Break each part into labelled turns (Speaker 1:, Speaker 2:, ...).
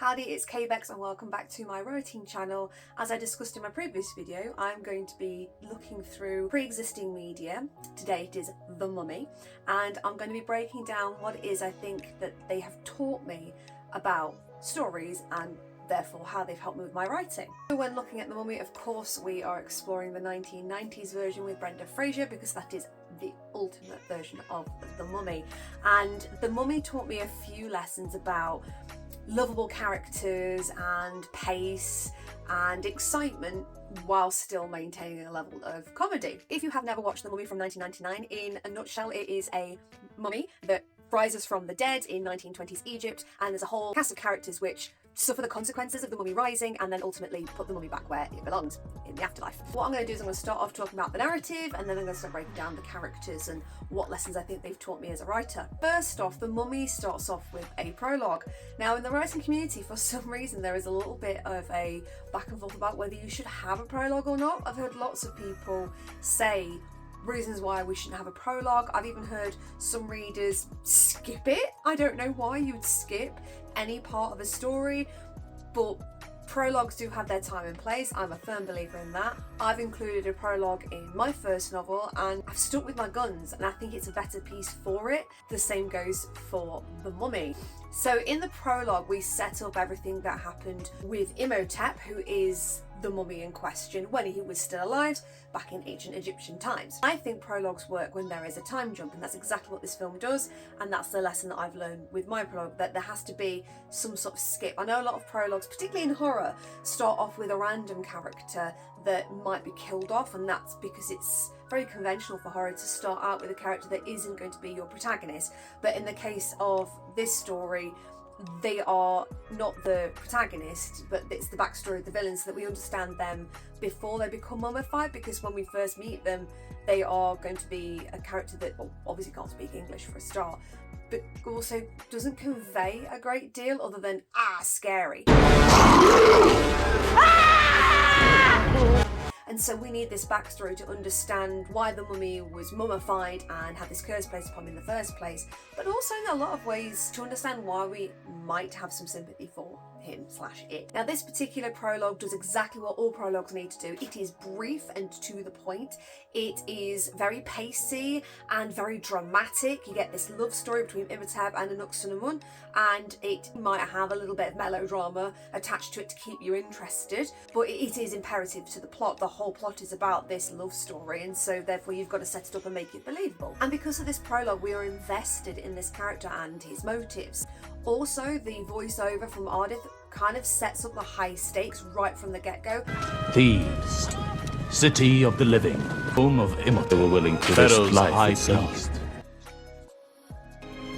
Speaker 1: Howdy, it's Kbex and welcome back to my writing channel. As I discussed in my previous video, I'm going to be looking through pre-existing media. Today it is The Mummy, and I'm going to be breaking down what it is I think that they have taught me about stories and therefore how they've helped me with my writing. So when looking at The Mummy, of course, we are exploring the 1990s version with Brendan Fraser because that is the ultimate version of The Mummy. And The Mummy taught me a few lessons about lovable characters and pace and excitement while still maintaining a level of comedy. If you have never watched The Mummy from 1999, in a nutshell, it is a mummy that rises from the dead in 1920s Egypt, and there's a whole cast of characters which suffer the consequences of the mummy rising and then ultimately put the mummy back where it belongs, in the afterlife. What I'm going to do is I'm going to start off talking about the narrative, and then I'm going to start breaking down the characters and what lessons I think they've taught me as a writer. First off, The Mummy starts off with a prologue. Now in the writing community, for some reason, there is a little bit of a back and forth about whether you should have a prologue or not. I've heard lots of people say reasons why we shouldn't have a prologue. I've even heard some readers skip it. I don't know why you would skip any part of a story, but prologues do have their time and place. I'm a firm believer in that. I've included a prologue in my first novel and I've stuck with my guns, and I think it's a better piece for it. The same goes for The Mummy. So in the prologue, we set up everything that happened with Imhotep, who is the mummy in question when he was still alive back in ancient Egyptian times. I think prologues work when there is a time jump, and that's exactly what this film does, and that's the lesson that I've learned with my prologue, that there has to be some sort of skip. I know a lot of prologues, particularly in horror, start off with a random character that might be killed off, and that's because it's very conventional for horror to start out with a character that isn't going to be your protagonist. But in the case of this story, they are not the protagonist, but it's the backstory of the villains, so that we understand them before they become mummified, because when we first meet them, they are going to be a character that obviously can't speak English for a start, but also doesn't convey a great deal other than, scary. And so we need this backstory to understand why the mummy was mummified and had this curse placed upon him in the first place, but also in a lot of ways to understand why we might have some sympathy for him/it. Now this particular prologue does exactly what all prologues need to do. It is brief and to the point. It is very pacey and very dramatic. You get this love story between Imhotep and Anck-su-namun, and it might have a little bit of melodrama attached to it to keep you interested, but it is imperative to the plot. The whole plot is about this love story, and so therefore you've got to set it up and make it believable. And because of this prologue, we are invested in this character and his motives. Also, the voiceover from Ardith kind of sets up the high stakes right from the get-go.
Speaker 2: Thieves, city of the living, home of Imhotep, they were willing to risk life itself.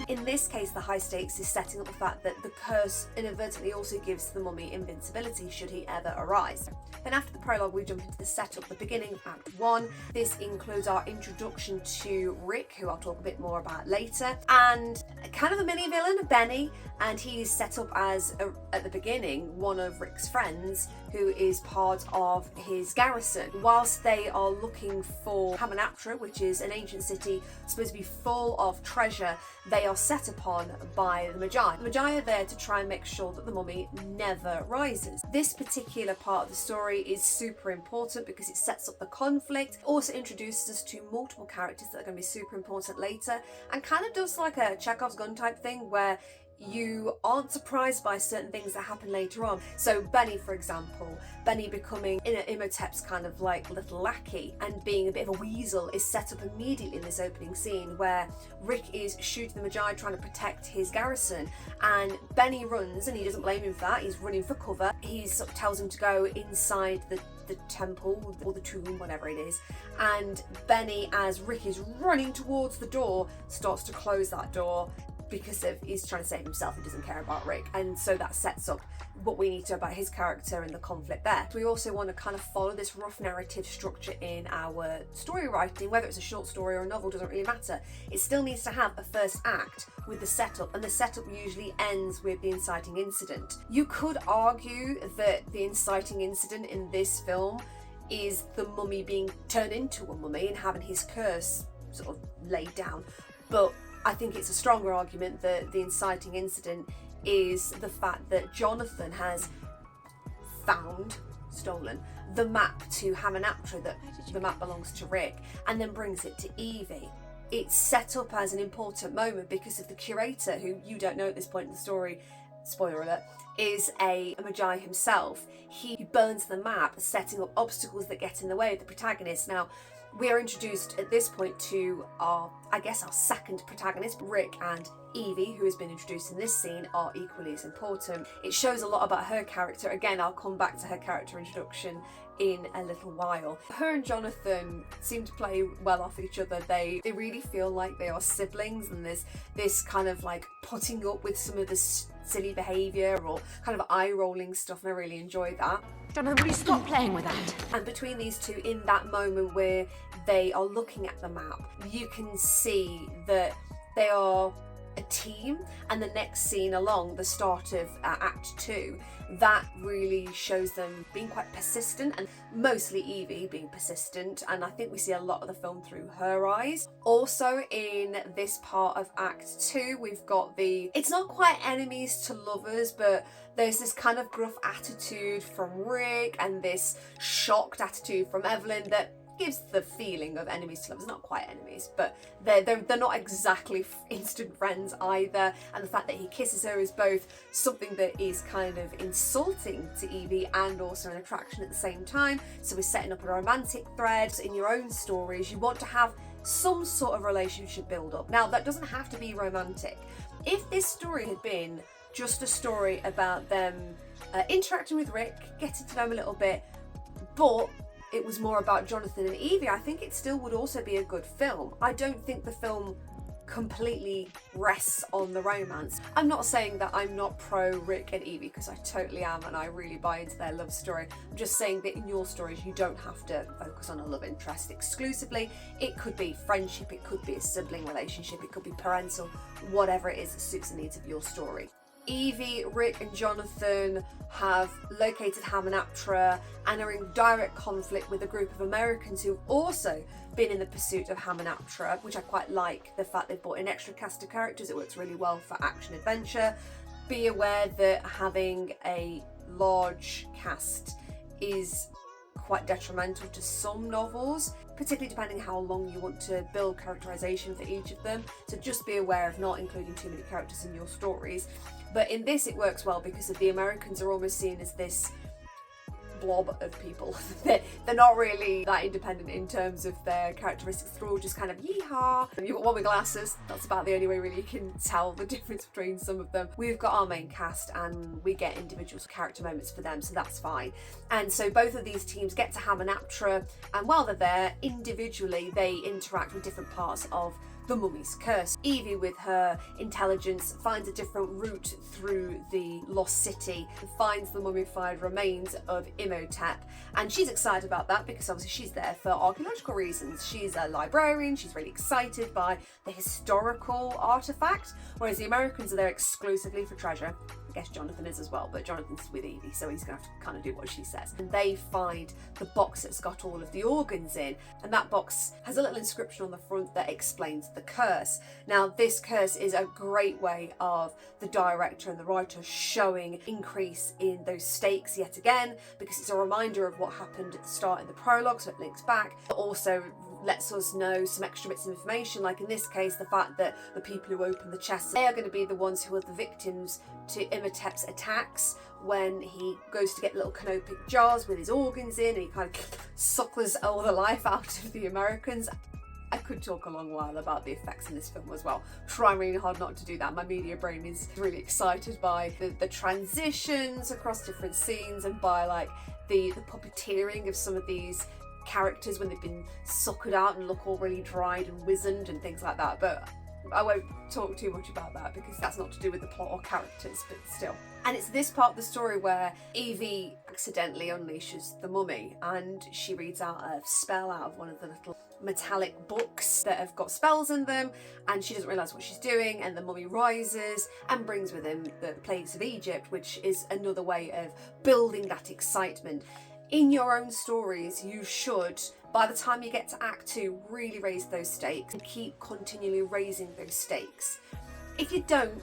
Speaker 1: In this case, the high stakes is setting up the fact that the curse inadvertently also gives the mummy invincibility should he ever arise. Then after the prologue, we jump into the setup, the beginning of Act 1. This includes our introduction to Rick, who I'll talk a bit more about later, and kind of a mini villain, Benny, and he's set up as, at the beginning, one of Rick's friends who is part of his garrison. Whilst they are looking for Hamunaptra, which is an ancient city supposed to be full of treasure, they are set upon by the Magi. The Magi are there to try and make sure that the mummy never rises. This particular part of the story is super important because it sets up the conflict, also introduces us to multiple characters that are going to be super important later, and kind of does like a Chekhov's gun type thing where you aren't surprised by certain things that happen later on. So Benny, for example, Benny becoming Imhotep's kind of like little lackey and being a bit of a weasel is set up immediately in this opening scene where Rick is shooting the Magi trying to protect his garrison, and Benny runs, and he doesn't blame him for that. He's running for cover. He sort of tells him to go inside the temple or the tomb, whatever it is, and Benny, as Rick is running towards the door, starts to close that door because he's trying to save himself. He doesn't care about Rick, and so that sets up what we need to know about his character and the conflict there. We also want to kind of follow this rough narrative structure in our story writing. Whether it's a short story or a novel doesn't really matter. It still needs to have a first act with the setup, and the setup usually ends with the inciting incident. You could argue that the inciting incident in this film is the mummy being turned into a mummy and having his curse sort of laid down, but I think it's a stronger argument that the inciting incident is the fact that Jonathan has stolen the map to Hamunaptra, that the map belongs to Rick, and then brings it to Evie. It's set up as an important moment because of the curator, who you don't know at this point in the story, spoiler alert, is a Magi himself. He burns the map, setting up obstacles that get in the way of the protagonist. Now, we are introduced at this point to our second protagonist, Rick, and Evie, who has been introduced in this scene, are equally as important. It shows a lot about her character. Again, I'll come back to her character introduction in a little while. Her and Jonathan seem to play well off each other. They really feel like they are siblings, and there's this kind of like putting up with some of the silly behaviour or kind of eye-rolling stuff, and I really enjoy that.
Speaker 3: Jonathan, will you stop playing with that?
Speaker 1: And between these two, in that moment where they are looking at the map, you can see that they are a team, and the next scene along the start of Act 2, that really shows them being quite persistent, and mostly Evie being persistent, and I think we see a lot of the film through her eyes. Also in this part of Act 2, we've got it's not quite enemies to lovers, but there's this kind of gruff attitude from Rick and this shocked attitude from Evelyn that gives the feeling of enemies to lovers. Not quite enemies, but they're not exactly instant friends either. And the fact that he kisses her is both something that is kind of insulting to Evie and also an attraction at the same time. So we're setting up a romantic thread. In your own stories, you want to have some sort of relationship build up. Now, that doesn't have to be romantic. If this story had been just a story about them interacting with Rick, getting to know him a little bit, but it was more about Jonathan and Evie, I think it still would also be a good film. I don't think the film completely rests on the romance. I'm not saying that I'm not pro Rick and Evie, because I totally am, and I really buy into their love story. I'm just saying that in your stories you don't have to focus on a love interest exclusively. It could be friendship, it could be a sibling relationship, it could be parental, whatever it is that suits the needs of your story. Evie, Rick and Jonathan have located Hamunaptra and are in direct conflict with a group of Americans who've also been in the pursuit of Hamunaptra, which I quite like. The fact they've brought in extra cast of characters, it works really well for action adventure. Be aware that having a large cast is quite detrimental to some novels, particularly depending how long you want to build characterization for each of them. So just be aware of not including too many characters in your stories. But in this it works well because the Americans are almost seen as this blob of people. They're not really that independent in terms of their characteristics. They're all just kind of yeehaw. You've got one with glasses. That's about the only way really you can tell the difference between some of them. We've got our main cast and we get individual character moments for them, so that's fine. And so both of these teams get to Hamunaptra, and while they're there, individually they interact with different parts of the mummy's curse. Evie, with her intelligence, finds a different route through the lost city and finds the mummified remains of Imhotep, and she's excited about that because obviously she's there for archaeological reasons. She's a librarian, she's really excited by the historical artifact, whereas the Americans are there exclusively for treasure. I guess Jonathan is as well, but Jonathan's with Evie, so he's gonna have to kind of do what she says. And they find the box that's got all of the organs in, and that box has a little inscription on the front that explains the curse. Now, this curse is a great way of the director and the writer showing increase in those stakes yet again, because it's a reminder of what happened at the start in the prologue, so it links back, but also lets us know some extra bits of information, like in this case the fact that the people who open the chests, they are going to be the ones who are the victims to Imhotep's attacks when he goes to get little canopic jars with his organs in and he kind of suckles all the life out of the Americans. I could talk a long while about the effects in this film as well. Trying really hard not to do that. My media brain is really excited by the transitions across different scenes and by like the puppeteering of some of these characters when they've been suckered out and look all really dried and wizened and things like that, but I won't talk too much about that because that's not to do with the plot or characters, but still. And it's this part of the story where Evie accidentally unleashes the mummy and she reads out a spell out of one of the little metallic books that have got spells in them, and she doesn't realise what she's doing, and the mummy rises and brings with him the plagues of Egypt, which is another way of building that excitement. In your own stories, you should, by the time you get to Act 2, really raise those stakes and keep continually raising those stakes. If you don't,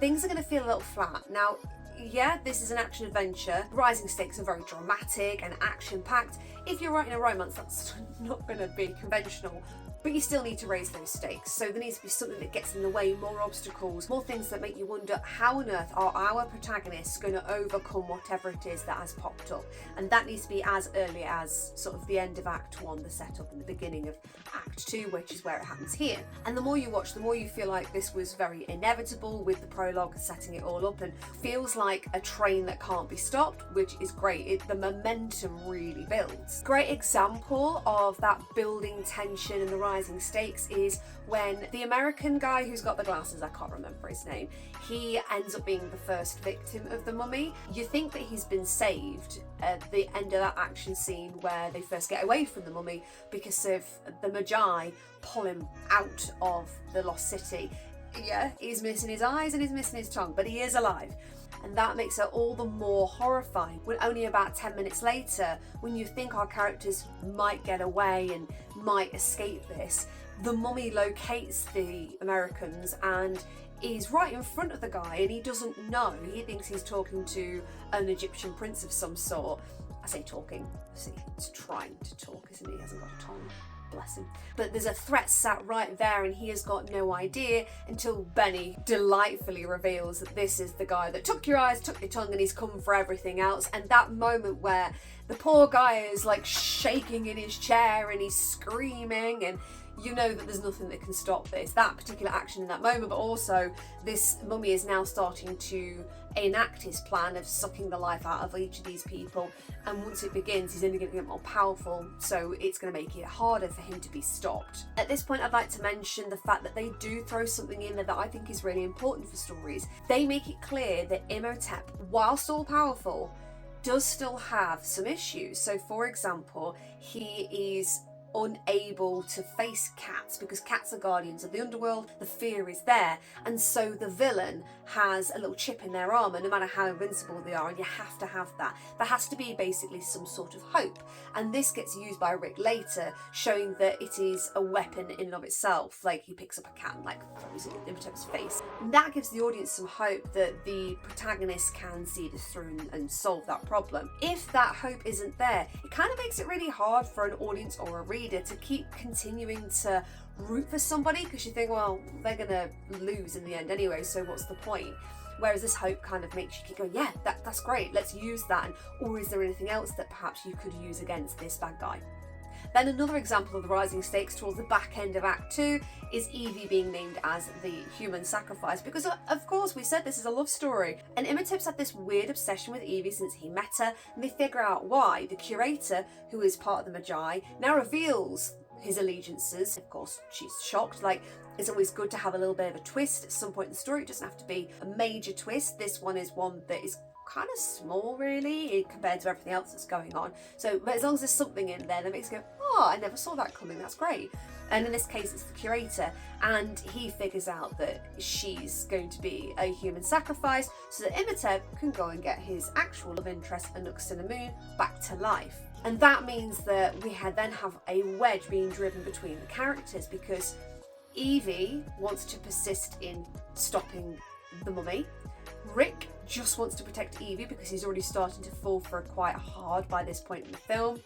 Speaker 1: things are going to feel a little flat. Now, yeah, this is an action adventure. Rising Stakes are very dramatic and action-packed. If you're writing a romance, that's not going to be conventional. But you still need to raise those stakes. So there needs to be something that gets in the way, more obstacles, more things that make you wonder, how on earth are our protagonists going to overcome whatever it is that has popped up? And that needs to be as early as sort of the end of Act 1, the setup, and the beginning of Act 2, which is where it happens here. And the more you watch, the more you feel like this was very inevitable, with the prologue setting it all up, and feels like a train that can't be stopped, which is great. The momentum really builds. Great example of that building tension and the rising stakes is when the American guy who's got the glasses, I can't remember his name, he ends up being the first victim of the mummy. You think that he's been saved at the end of that action scene where they first get away from the mummy because of the Magi pull him out of the lost city. Yeah, he's missing his eyes and he's missing his tongue, but he is alive. And that makes it all the more horrifying when only about 10 minutes later, when you think our characters might get away and might escape this, the mummy locates the Americans and is right in front of the guy, and he doesn't know. He thinks he's talking to an Egyptian prince of some sort. I say talking, see, he's trying to talk, isn't he? He hasn't got a tongue. Bless him. But there's a threat sat right there and he has got no idea until Benny delightfully reveals that this is the guy that took your eyes, took your tongue, and he's come for everything else. And that moment where the poor guy is like shaking in his chair and he's screaming, and you know that there's nothing that can stop this. That particular action in that moment, but also this mummy is now starting to enact his plan of sucking the life out of each of these people, and once it begins he's only going to get more powerful, so it's going to make it harder for him to be stopped. At this point I'd like to mention the fact that they do throw something in there that I think is really important for stories. They make it clear that Imhotep, whilst all powerful, does still have some issues. So for example, he is unable to face cats because cats are guardians of the underworld. The fear is there, and so the villain has a little chip in their armour no matter how invincible they are, and you have to have that. There has to be basically some sort of hope, and this gets used by Rick later, showing that it is a weapon in and of itself. Like he picks up a cat and like throws it in Imhotep's face, and that gives the audience some hope that the protagonist can see this through and solve that problem. If that hope isn't there, it kind of makes it really hard for an audience or a reader to keep continuing to root for somebody, because you think, well, they're gonna lose in the end anyway, so what's the point? Whereas this hope kind of makes you keep going, yeah, that's great, let's use that. And, or is there anything else that perhaps you could use against this bad guy? Then another example of the rising stakes towards the back end of Act 2 is Evie being named as the human sacrifice, because of course we said this is a love story, and Imhotep's had this weird obsession with Evie since he met her, and they figure out why. The curator, who is part of the Magi, now reveals his allegiances. Of course she's shocked. Like, it's always good to have a little bit of a twist at some point in the story. It doesn't have to be a major twist. This one is one that is kind of small really compared to everything else that's going on, so but as long as there's something in there that makes you go, oh, I never saw that coming, that's great. And in this case it's the curator, and he figures out that she's going to be a human sacrifice so that Imhotep can go and get his actual love interest, Anck-su-namun, back to life. And that means that we then have a wedge being driven between the characters, because Evie wants to persist in stopping the mummy. Rick just wants to protect Evie because he's already starting to fall for her quite hard by this point in the film.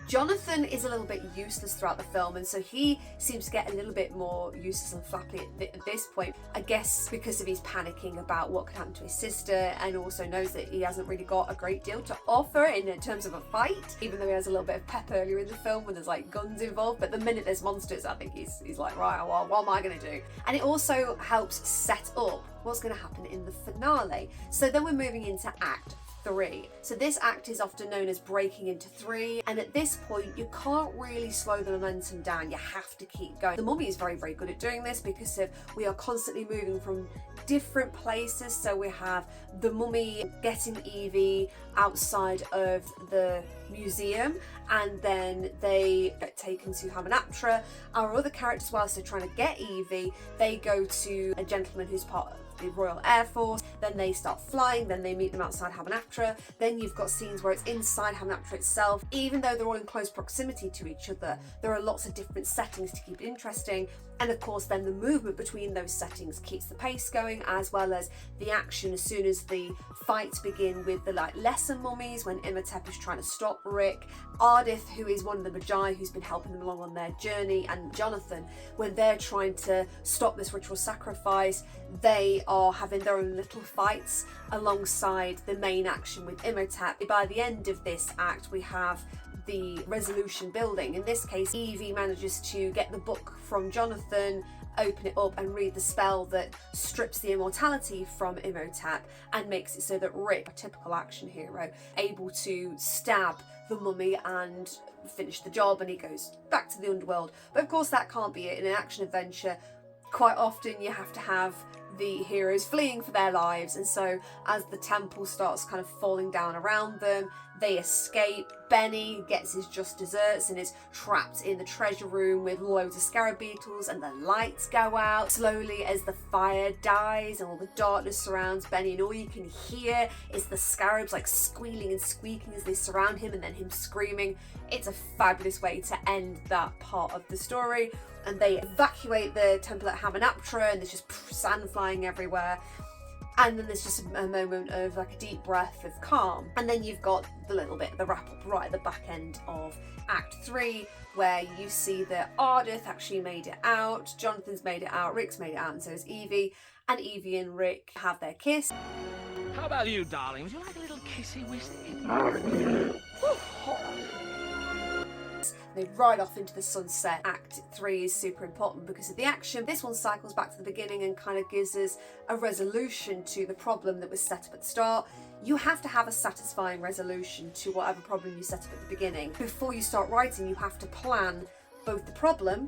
Speaker 1: Jonathan is a little bit useless throughout the film, and so he seems to get a little bit more useless and flappy at this point, I guess because of his panicking about what could happen to his sister, and also knows that he hasn't really got a great deal to offer in terms of a fight, even though he has a little bit of pep earlier in the film when there's like guns involved. But the minute there's monsters, I think he's like, right, well, what am I going to do? And it also helps set up what's going to happen in the finale. So then we're moving into Act 3. So this act is often known as breaking into 3, and at this point you can't really slow the momentum down, you have to keep going. The Mummy is very, very good at doing this because we are constantly moving from different places. So we have the Mummy getting Evie outside of the museum, and then they get taken to Hamunaptra. Our other characters, whilst they're trying to get Evie, they go to a gentleman who's part of the Royal Air Force, then they start flying, then they meet them outside Hamunaptra, then you've got scenes where it's inside Hamunaptra itself. Even though they're all in close proximity to each other, there are lots of different settings to keep it interesting, And of course then the movement between those settings keeps the pace going, as well as the action as soon as the fights begin with the lesser mummies, when Imhotep is trying to stop Rick, Ardith, who is one of the Magi who's been helping them along on their journey, and Jonathan, when they're trying to stop this ritual sacrifice, they are having their own little fights alongside the main action with Imhotep. By the end of this act we have the resolution building. In this case, Evie manages to get the book from Jonathan, open it up and read the spell that strips the immortality from Imhotep and makes it so that Rick, a typical action hero, able to stab the mummy and finish the job, and he goes back to the underworld. But of course that can't be it. In an action adventure, quite often you have to have the heroes fleeing for their lives, and so as the temple starts kind of falling down around them, they escape. Benny gets his just desserts and is trapped in the treasure room with loads of scarab beetles, and the lights go out slowly as the fire dies and all the darkness surrounds Benny, and all you can hear is the scarabs squealing and squeaking as they surround him, and then him screaming. It's a fabulous way to end that part of the story. And they evacuate the temple at Hamunaptra, and there's just sand flying everywhere. And then there's just a moment of a deep breath of calm. And then you've got the little bit, the wrap up right at the back end of Act 3, where you see that Ardith actually made it out, Jonathan's made it out, Rick's made it out, and so is Evie. And Evie and Rick have their kiss.
Speaker 4: How about you, darling? Would you like a little kissy-wissy?
Speaker 1: They ride off into the sunset. Act 3 is super important because of the action. This one cycles back to the beginning and kind of gives us a resolution to the problem that was set up at the start. You have to have a satisfying resolution to whatever problem you set up at the beginning. Before you start writing, you have to plan both the problem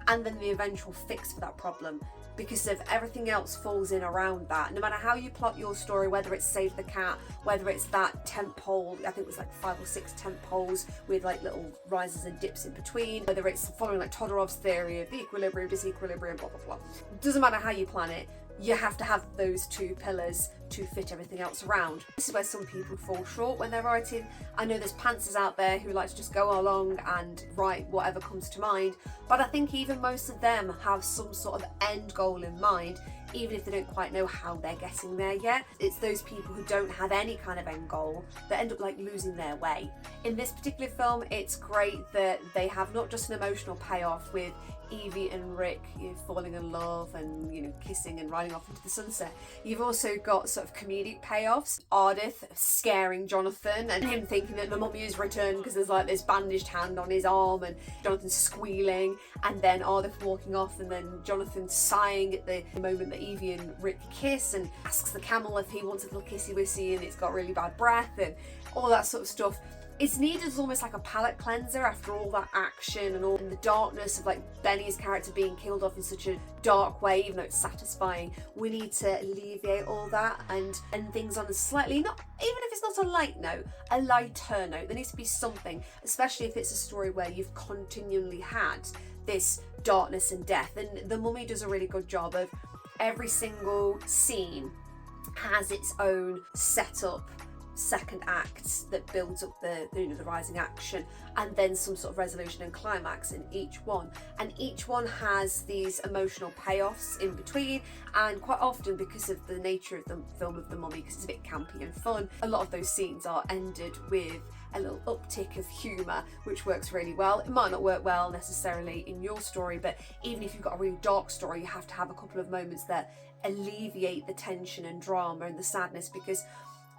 Speaker 1: and then the eventual fix for that problem, because if everything else falls in around that, no matter how you plot your story, whether it's Save the Cat, whether it's that tent pole, I think it was 5 or 6 tent poles with little rises and dips in between, whether it's following Todorov's theory of equilibrium, disequilibrium, blah, blah, blah. Doesn't matter how you plan it, you have to have those 2 pillars to fit everything else around. This is where some people fall short when they're writing. I know there's pantsers out there who like to just go along and write whatever comes to mind, but I think even most of them have some sort of end goal in mind, even if they don't quite know how they're getting there yet. It's those people who don't have any kind of end goal that end up losing their way. In this particular film, it's great that they have not just an emotional payoff with Evie and Rick falling in love and kissing and riding off into the sunset. You've also got sort of comedic payoffs. Ardith scaring Jonathan and him thinking that the mummy is returned because there's this bandaged hand on his arm, and Jonathan squealing, and then Ardith walking off, and then Jonathan sighing at the moment that Evie and Rick kiss, and asks the camel if he wants a little kissy wissy, and it's got really bad breath and all that sort of stuff. It's needed as almost like a palate cleanser after all that action and all in the darkness of Benny's character being killed off in such a dark way, even though it's satisfying. We need to alleviate all that and end things on a slightly, not even if it's not a light note, a lighter note. There needs to be something, especially if it's a story where you've continually had this darkness and death. And The Mummy does a really good job of every single scene has its own setup, second act that builds up the rising action, and then some sort of resolution and climax in each one, and each one has these emotional payoffs in between. And quite often, because of the nature of the film of The Mummy, because it's a bit campy and fun, a lot of those scenes are ended with a little uptick of humour, which works really well. It might not work well necessarily in your story, but even if you've got a really dark story, you have to have a couple of moments that alleviate the tension and drama and the sadness, because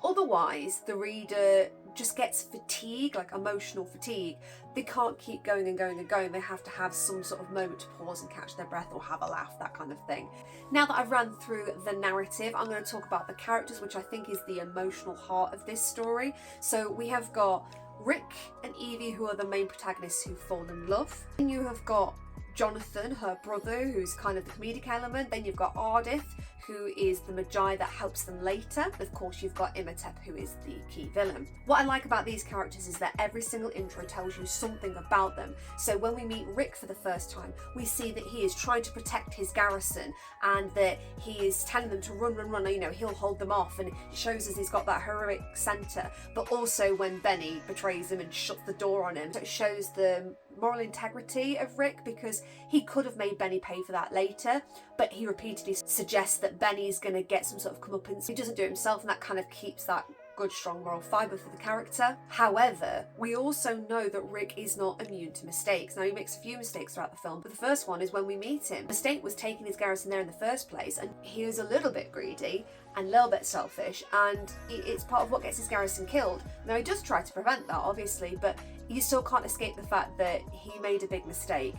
Speaker 1: otherwise the reader just gets fatigue, emotional fatigue. They can't keep going and going and going. They have to have some sort of moment to pause and catch their breath or have a laugh, that kind of thing. Now that I've ran through the narrative, I'm going to talk about the characters, which I think is the emotional heart of this story. So we have got Rick and Evie, who are the main protagonists who fall in love. Then you have got Jonathan, her brother, who's kind of the comedic element. Then you've got Ardith, who is the Magi that helps them later. Of course, you've got Imhotep, who is the key villain. What I like about these characters is that every single intro tells you something about them. So when we meet Rick for the first time, we see that he is trying to protect his garrison, and that he is telling them to run, run, run. He'll hold them off, and it shows us he's got that heroic centre. But also when Benny betrays him and shuts the door on him, so it shows the moral integrity of Rick, because he could have made Benny pay for that later, but he repeatedly suggests that Benny's going to get some sort of comeuppance. He doesn't do it himself, and that kind of keeps that good, strong moral fibre for the character. However, we also know that Rick is not immune to mistakes. Now, he makes a few mistakes throughout the film, but the first one is when we meet him. The mistake was taking his garrison there in the first place, and he is a little bit greedy and a little bit selfish, and it's part of what gets his garrison killed. Now, he does try to prevent that, obviously, but you still can't escape the fact that he made a big mistake,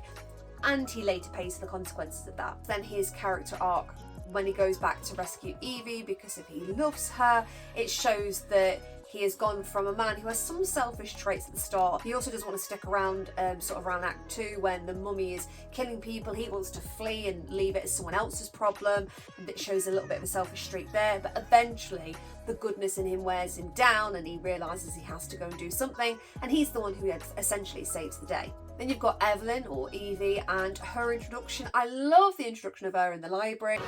Speaker 1: and he later pays for the consequences of that. Then his character arc, when he goes back to rescue Evie because if he loves her, it shows that he has gone from a man who has some selfish traits at the start. He also doesn't want to stick around sort of around Act 2 when the mummy is killing people. He wants to flee and leave it as someone else's problem, and it shows a little bit of a selfish streak there, but eventually the goodness in him wears him down and he realises he has to go and do something, and he's the one who essentially saves the day. Then you've got Evelyn, or Evie, and her introduction. I love the introduction of her in the library.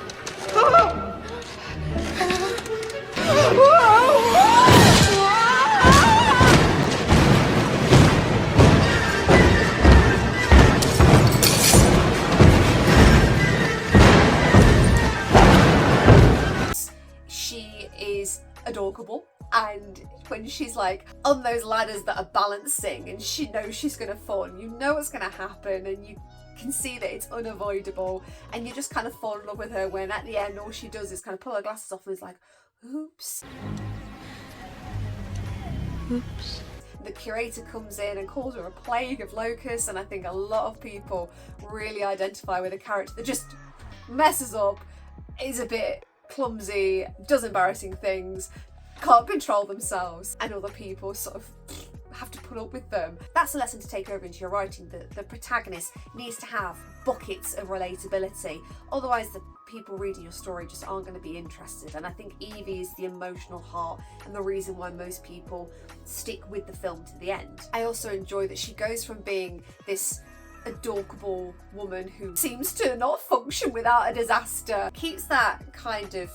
Speaker 1: She is adorable, and when she's like on those ladders that are balancing and she knows she's gonna fall and you know what's gonna happen and you can see that it's unavoidable, and you just kind of fall in love with her when at the end all she does is kind of pull her glasses off and is like, oops. The curator comes in and calls her a plague of locusts, and I think a lot of people really identify with a character that just messes up, is a bit clumsy, does embarrassing things, can't control themselves, and other people sort of have to put up with them. That's a lesson to take over into your writing, that the protagonist needs to have buckets of relatability, otherwise the people reading your story just aren't going to be interested. And I think Evie is the emotional heart and the reason why most people stick with the film to the end. I also enjoy that she goes from being this adorable woman who seems to not function without a disaster, keeps that kind of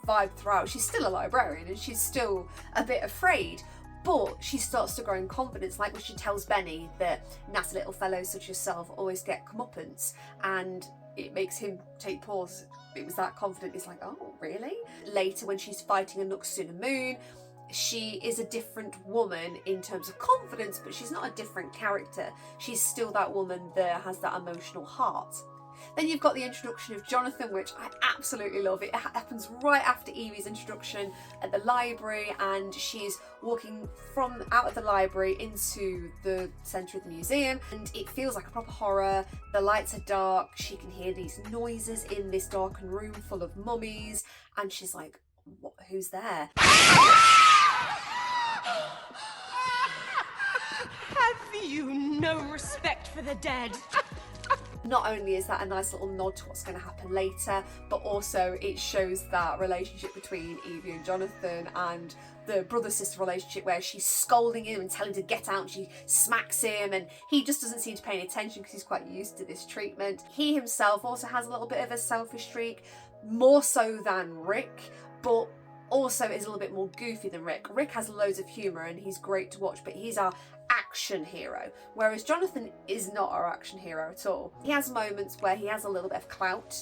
Speaker 1: vibe throughout. She's still a librarian and she's still a bit afraid, but she starts to grow in confidence, like when she tells Benny that nasty little fellows such as yourself always get comeuppance, and it makes him take pause. It was that confident. He's like, oh, really? Later, when she's fighting a Noxuna Moon, she is a different woman in terms of confidence, but she's not a different character. She's still that woman that has that emotional heart. Then you've got the introduction of Jonathan, which I absolutely love. It happens right after Evie's introduction at the library, and she's walking from out of the library into the centre of the museum, and it feels like a proper horror. The lights are dark, she can hear these noises in this darkened room full of mummies, and she's like, what, who's there?
Speaker 3: Have you no respect for the dead?
Speaker 1: Not only is that a nice little nod to what's going to happen later, but also it shows that relationship between Evie and Jonathan, and the brother-sister relationship where she's scolding him and telling him to get out, and she smacks him, and he just doesn't seem to pay any attention because he's quite used to this treatment. He himself also has a little bit of a selfish streak, more so than Rick, but also is a little bit more goofy than Rick. Rick has loads of humour and he's great to watch, but he's our action hero, whereas Jonathan is not our action hero at all. He has moments where he has a little bit of clout,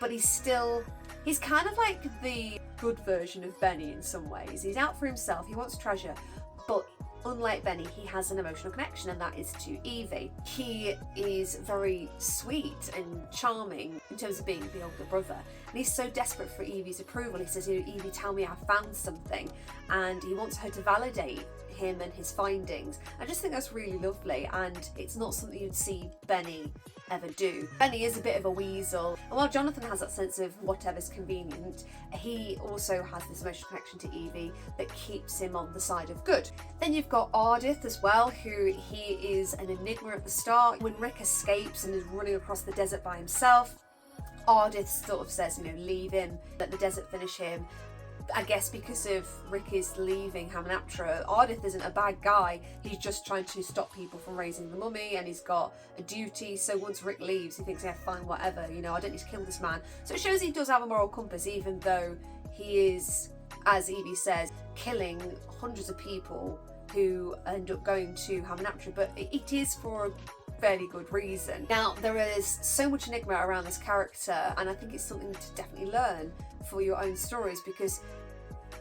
Speaker 1: but he's kind of like the good version of Benny in some ways. He's out for himself, he wants treasure, but unlike Benny, he has an emotional connection, and that is to Evie. He is very sweet and charming in terms of being the older brother, and he's so desperate for Evie's approval. He says, Evie, tell me I found something, and he wants her to validate him and his findings. I just think that's really lovely, and it's not something you'd see Benny ever do. Benny is a bit of a weasel, and while Jonathan has that sense of whatever's convenient, he also has this emotional connection to Evie that keeps him on the side of good. Then you've got Ardith as well, who he is an enigma at the start. When Rick escapes and is running across the desert by himself, Ardith sort of says, leave him, let the desert finish him. I guess because of Rick is leaving Hamunaptra, Ardith isn't a bad guy, he's just trying to stop people from raising the mummy, and he's got a duty, so once Rick leaves he thinks, yeah, fine, whatever, I don't need to kill this man. So it shows he does have a moral compass, even though he is, as Evie says, killing hundreds of people who end up going to Hamanaptra, but it is for a fairly good reason. Now, there is so much enigma around this character, and I think it's something to definitely learn for your own stories, because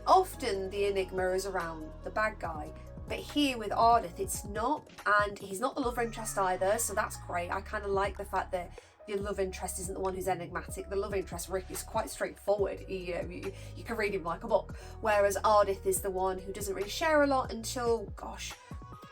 Speaker 1: often the enigma is around the bad guy, but here with Ardith it's not, and he's not the love interest either, so that's great. I kind of like the fact that the love interest isn't the one who's enigmatic. The love interest, Rick, is quite straightforward. You can read him like a book, whereas Ardith is the one who doesn't really share a lot until, gosh,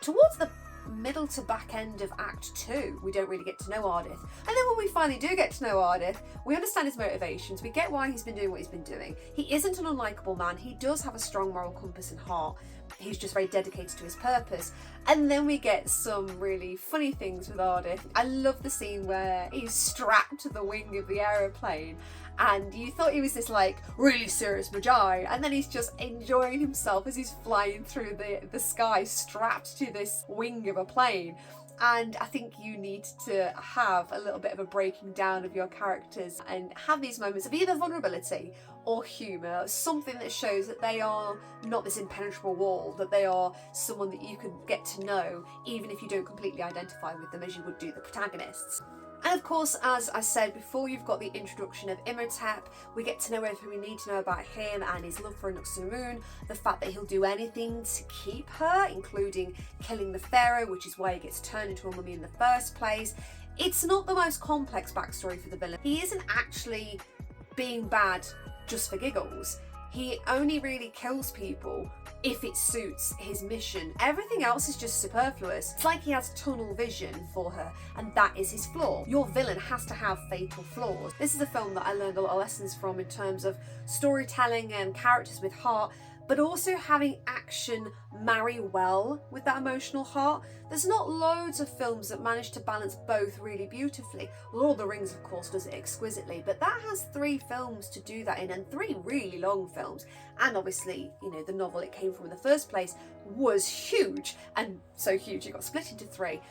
Speaker 1: towards the middle to back end of Act 2, we don't really get to know Ardith. And then when we finally do get to know Ardith, we understand his motivations, we get why he's been doing what he's been doing. He isn't an unlikable man, he does have a strong moral compass and heart. He's just very dedicated to his purpose. And then we get some really funny things with Ardith. I love the scene where he's strapped to the wing of the aeroplane, and you thought he was this like really serious Magi, and then he's just enjoying himself as he's flying through the sky strapped to this wing of a plane. And I think you need to have a little bit of a breaking down of your characters and have these moments of either vulnerability or humour, something that shows that they are not this impenetrable wall, that they are someone that you can get to know even if you don't completely identify with them as you would do the protagonists. And of course, as I said before, you've got the introduction of Imhotep. We get to know everything we need to know about him and his love for Anck-su-namun, the fact that he'll do anything to keep her, including killing the pharaoh, which is why he gets turned into a mummy in the first place. It's not the most complex backstory for the villain. He isn't actually being bad just for giggles. He only really kills people if it suits his mission. Everything else is just superfluous. It's like he has tunnel vision for her, and that is his flaw. Your villain has to have fatal flaws. This is a film that I learned a lot of lessons from in terms of storytelling and characters with heart, but also having action marry well with that emotional heart. There's not loads of films that manage to balance both really beautifully. Lord of the Rings, of course, does it exquisitely, but that has 3 films to do that in, and 3 really long films. And obviously, you know, the novel it came from in the first place was huge, and so huge it got split into 3.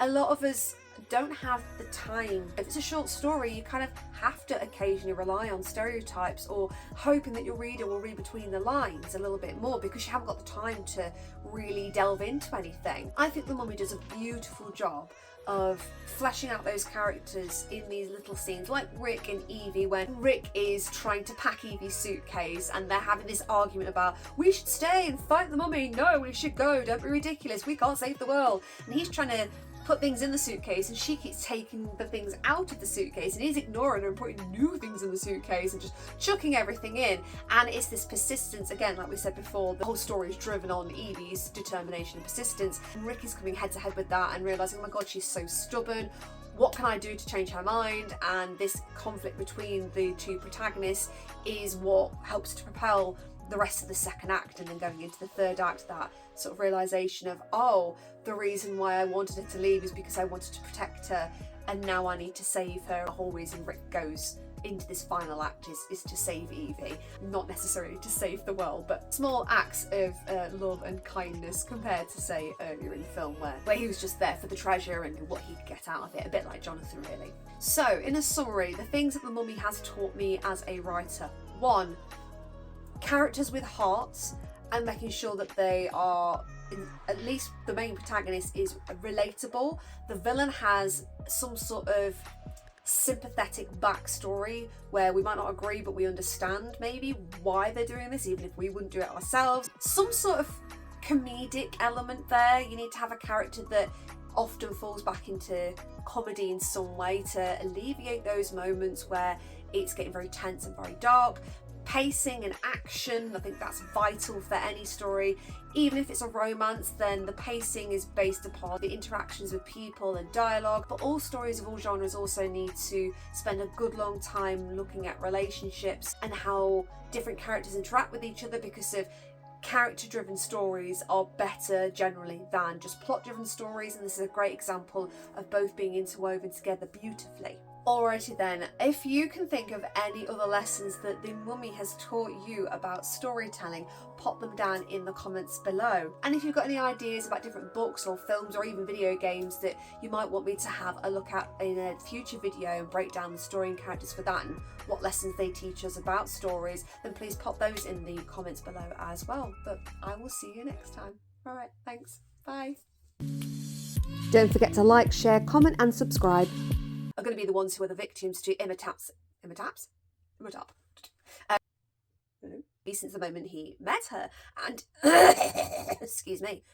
Speaker 1: A lot of us don't have the time. If it's a short story, you kind of have to occasionally rely on stereotypes or hoping that your reader will read between the lines a little bit more because you haven't got the time to really delve into anything. I think The Mummy does a beautiful job of fleshing out those characters in these little scenes, like Rick and Evie, when Rick is trying to pack Evie's suitcase and they're having this argument about, we should stay and fight the mummy, no, we should go, don't be ridiculous, we can't save the world. And he's trying to put things in the suitcase and she keeps taking the things out of the suitcase and he's ignoring her and putting new things in the suitcase and just chucking everything in. And it's this persistence, again, like we said before, the whole story is driven on Evie's determination and persistence, and Rick is coming head to head with that and realising, oh my god, she's so stubborn, what can I do to change her mind? And this conflict between the 2 protagonists is what helps to propel the rest of the second act, and then going into the third act, that sort of realisation of, oh, the reason why I wanted her to leave is because I wanted to protect her, and now I need to save her. The whole reason Rick goes into this final act is to save Evie, not necessarily to save the world, but small acts of love and kindness compared to, say, earlier in the film where he was just there for the treasure and what he'd get out of it, a bit like Jonathan, really. So, in a summary, the things that The Mummy has taught me as a writer: 1, characters with hearts, and making sure that they are, at least the main protagonist is relatable. The villain has some sort of sympathetic backstory where we might not agree, but we understand maybe why they're doing this, even if we wouldn't do it ourselves. Some sort of comedic element there. You need to have a character that often falls back into comedy in some way to alleviate those moments where it's getting very tense and very dark. Pacing and action, I think that's vital for any story. Even if it's a romance, then the pacing is based upon the interactions with people and dialogue. But all stories of all genres also need to spend a good long time looking at relationships and how different characters interact with each other, because of character-driven stories are better generally than just plot-driven stories, and this is a great example of both being interwoven together beautifully. Alrighty then, if you can think of any other lessons that The Mummy has taught you about storytelling, pop them down in the comments below. And if you've got any ideas about different books or films or even video games that you might want me to have a look at in a future video and break down the story and characters for that and what lessons they teach us about stories, then please pop those in the comments below as well. But I will see you next time. All right, thanks. Bye. Don't forget to like, share, comment and subscribe. Are going to be the ones who are the victims to Imitap. Since the moment he met her and excuse me,